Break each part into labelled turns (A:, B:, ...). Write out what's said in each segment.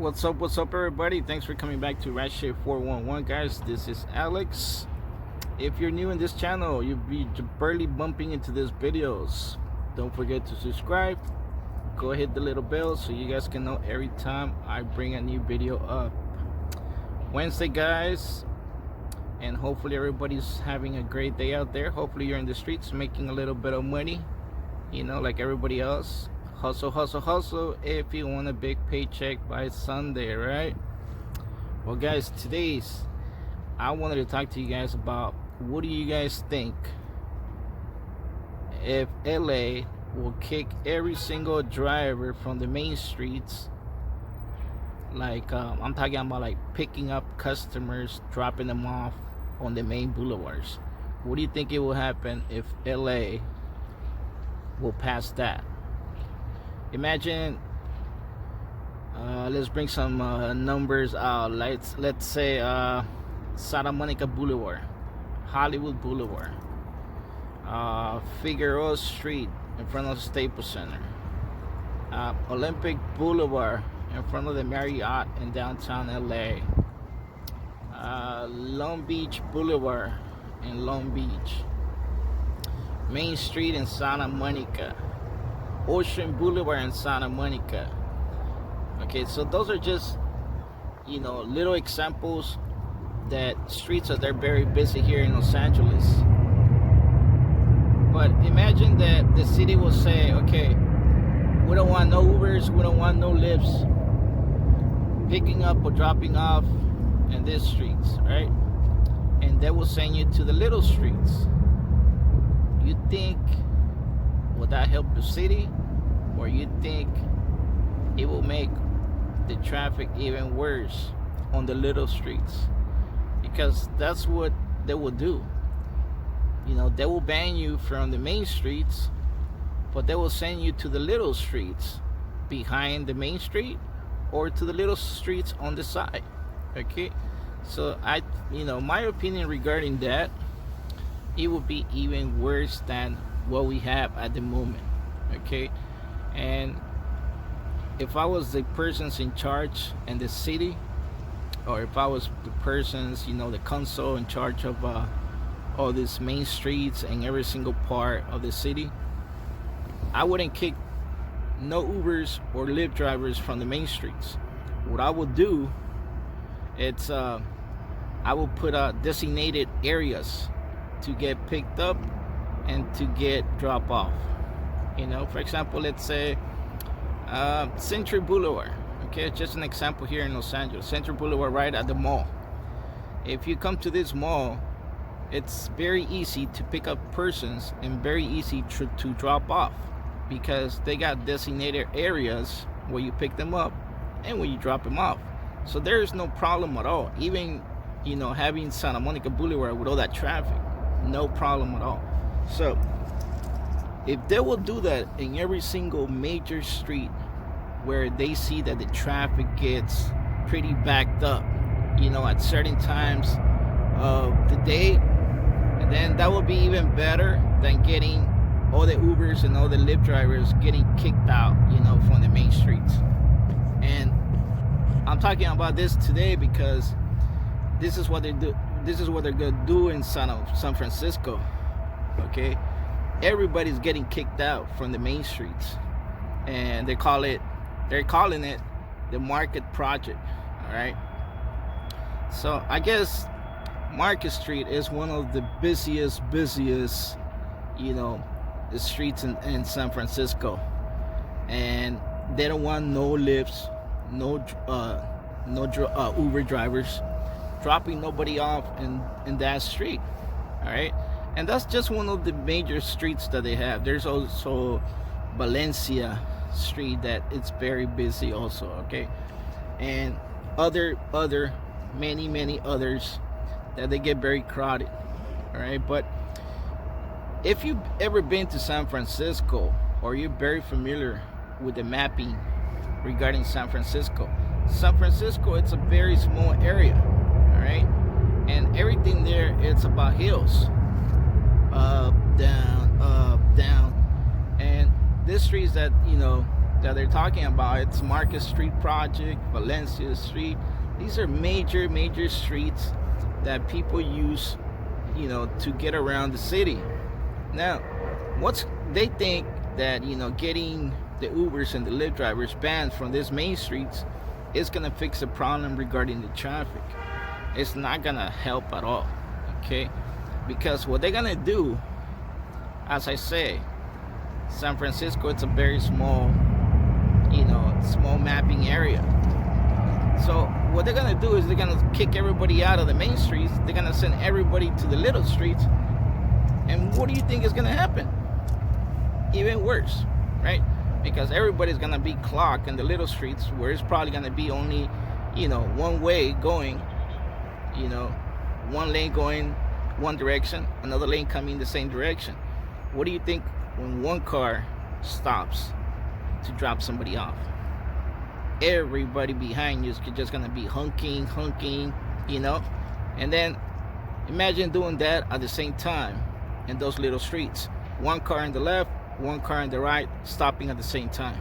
A: What's up, everybody? Thanks for coming back to Ratchet 411, guys. This is Alex. If you're new in this channel, you'll be barely bumping into these videos. Don't forget to subscribe. Go hit the little bell so you guys can know every time I bring a new video up. Wednesday, guys, and hopefully everybody's having a great day out there. Hopefully you're in the streets making a little bit of money, like everybody else. Hustle, hustle, hustle if you want a big paycheck by Sunday, right? Well, guys, I wanted to talk to you guys about what do you guys think if LA will kick every single driver from the main streets, like I'm talking about like picking up customers, dropping them off on the main boulevards. What do you think it will happen if LA will pass that? Imagine, let's bring some numbers out. Let's say Santa Monica Boulevard, Hollywood Boulevard, Figueroa Street in front of the Staples Center, Olympic Boulevard in front of the Marriott in downtown LA, Long Beach Boulevard in Long Beach, Main Street in Santa Monica, Ocean Boulevard in Santa Monica. Okay, so those are just little examples that streets are they're very busy here in Los Angeles. But imagine that the city will say, okay, we don't want no Ubers, we don't want no Lyfts picking up or dropping off in these streets, right? And they will send you to the little streets. You think, will that help the city, or you think it will make the traffic even worse on the little streets? Because that's what they will do. They will ban you from the main streets, but they will send you to the little streets behind the main street or to the little streets on the side. Okay, so my opinion regarding that, it would be even worse than what we have at the moment. Okay, and if I was the persons in charge in the city, or if I was the persons, the council in charge of all these main streets and every single part of the city, I wouldn't kick no Ubers or Lyft drivers from the main streets. What I would do, it's I will put designated areas to get picked up and to get drop off. For example, let's say Century Boulevard. Okay, just an example here in Los Angeles. Century Boulevard, right at the mall. If you come to this mall, it's very easy to pick up persons and very easy to drop off, because they got designated areas where you pick them up and where you drop them off. So there is no problem at all. Even having Santa Monica Boulevard with all that traffic, no problem at all. So if they will do that in every single major street where they see that the traffic gets pretty backed up, at certain times of the day, and then that would be even better than getting all the Ubers and all the Lyft drivers getting kicked out, from the main streets. And I'm talking about this today because this is what they do. This is what they're gonna do in San Francisco. Okay, everybody's getting kicked out from the main streets, and they're calling it the Market Project. All right. So I guess Market Street is one of the busiest, the streets in San Francisco, and they don't want no Lyfts, no Uber drivers dropping nobody off in that street. All right, and that's just one of the major streets that they have. There's also Valencia Street that it's very busy also. Okay, and other many others that they get very crowded. All right, but if you've ever been to San Francisco, or you're very familiar with the mapping regarding San Francisco, it's a very small area. All right, and everything there, it's about hills, up, down, and these streets that that they're talking about. It's Market Street Project, Valencia Street. These are major streets that people use, to get around the city. Now, they think that, getting the Ubers and the Lyft drivers banned from these main streets is gonna fix the problem regarding the traffic. It's not gonna help at all, okay? Because what they're gonna do, as I say, San Francisco, it's a very small, small mapping area. So what they're gonna do is they're gonna kick everybody out of the main streets. They're gonna send everybody to the little streets. And what do you think is gonna happen? Even worse, right? Because everybody's gonna be clocked in the little streets where it's probably gonna be only, one way going, one lane going one direction, another lane coming the same direction. What do you think when one car stops to drop somebody off? Everybody behind you is just gonna be honking, and then imagine doing that at the same time in those little streets. One car in the left, one car in the right, stopping at the same time.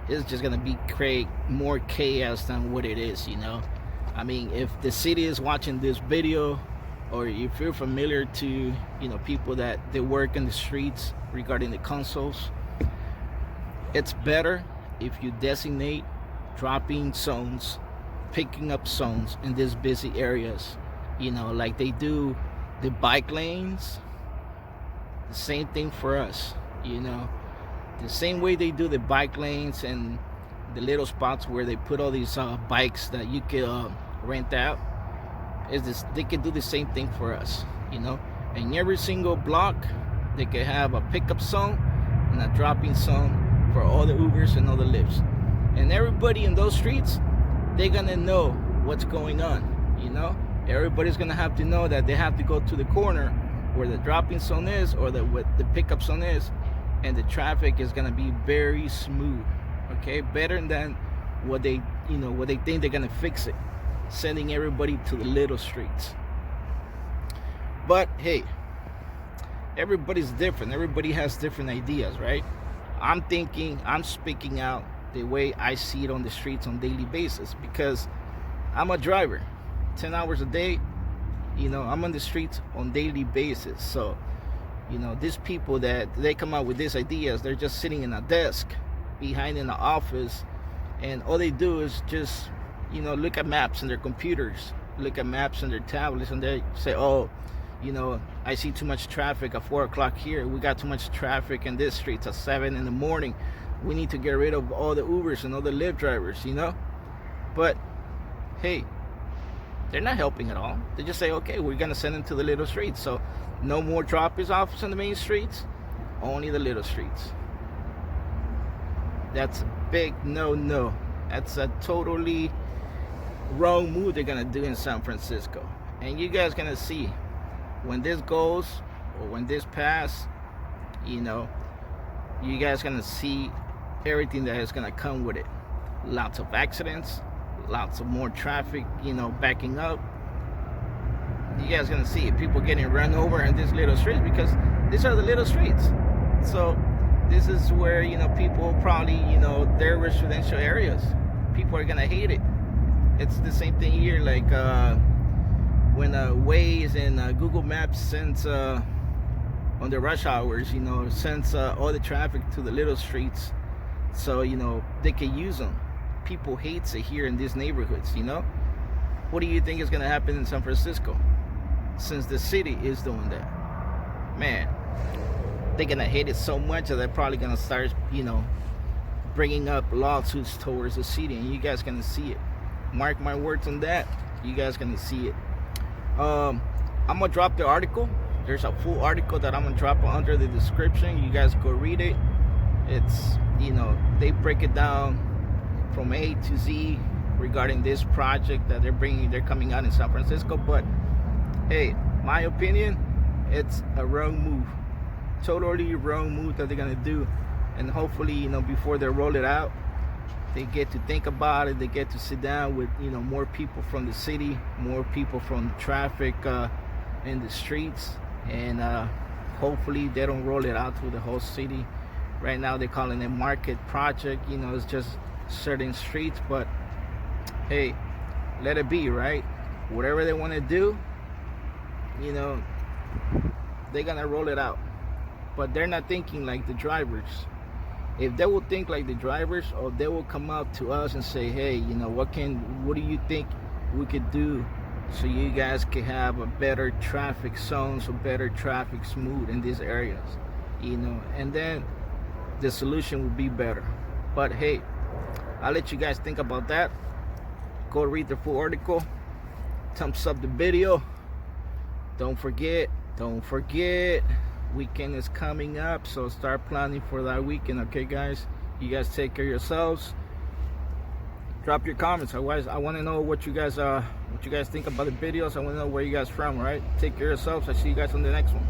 A: It's just gonna create more chaos than what it is. I mean, if the city is watching this video, or if you're familiar to people that they work in the streets regarding the consoles, it's better if you designate dropping zones, picking up zones in these busy areas, like they do the bike lanes. The same thing for us, the same way they do the bike lanes and the little spots where they put all these bikes that you can rent out. They can do the same thing for us, and every single block they can have a pickup zone and a dropping zone for all the Ubers and all the Lyfts. And everybody in those streets, they're gonna know what's going on. Everybody's gonna have to know that they have to go to the corner where the dropping zone is, or what the pickup zone is, and the traffic is gonna be very smooth. Okay, better than what they think they're gonna fix it, sending everybody to the little streets. But hey, everybody's different. Everybody has different ideas, right? I'm speaking out the way I see it on the streets on a daily basis, because I'm a driver 10 hours a day. I'm on the streets on a daily basis. So these people that they come out with these ideas, they're just sitting in a desk behind in the office, and all they do is just look at maps on their computers, look at maps on their tablets, and they say, oh, I see too much traffic at 4 o'clock here. We got too much traffic in this street at 7 in the morning. We need to get rid of all the Ubers and all the Lyft drivers, But hey, they're not helping at all. They just say, okay, we're gonna send them to the little streets. So no more drop-off offs on the main streets, only the little streets. That's a big no. That's a totally wrong move they're gonna do in San Francisco. And you guys gonna see when this goes, or when this passes, you guys gonna see everything that is gonna come with it. Lots of accidents, lots of more traffic, backing up. You guys gonna see it. People getting run over in these little streets, because these are the little streets. So this is where people probably their residential areas. People are gonna hate it. It's the same thing here, like when Waze and Google Maps sends on the rush hours, sends all the traffic to the little streets, so they can use them. People hates it here in these neighborhoods. What do you think is gonna happen in San Francisco, since the city is doing that? Man, they're gonna hate it so much that they're probably gonna start bringing up lawsuits towards the city, and you guys gonna see it. Mark my words on that. You guys gonna see it. I'm gonna drop the article. There's a full article that I'm gonna drop under the description. You guys go read it. It's they break it down from A to Z regarding this project that they're coming out in San Francisco. But hey, my opinion, it's a wrong move, totally wrong move that they're gonna do. And hopefully before they roll it out, they get to think about it. They get to sit down with more people from the city, more people from traffic in the streets, and hopefully they don't roll it out through the whole city, Right now they're calling it market project. You know, it's just certain streets, but hey, let it be, right? Whatever they want to do, you know, they're gonna roll it out. But they're not thinking like the drivers. If they will think like the drivers, or they will come out to us and say, hey, you know, what do you think we could do so you guys can have a better traffic zones or better traffic smooth in these areas, you know, and then the solution will be better. But hey, I'll let you guys think about that. Go read the full article. Thumbs up the video. Don't forget, weekend is coming up, so start planning for that weekend. Okay guys, you guys take care of yourselves. Drop your comments. Otherwise, I want to know what you guys think about the videos. I want to know where you guys from. All right, take care of yourselves. I see you guys on the next one.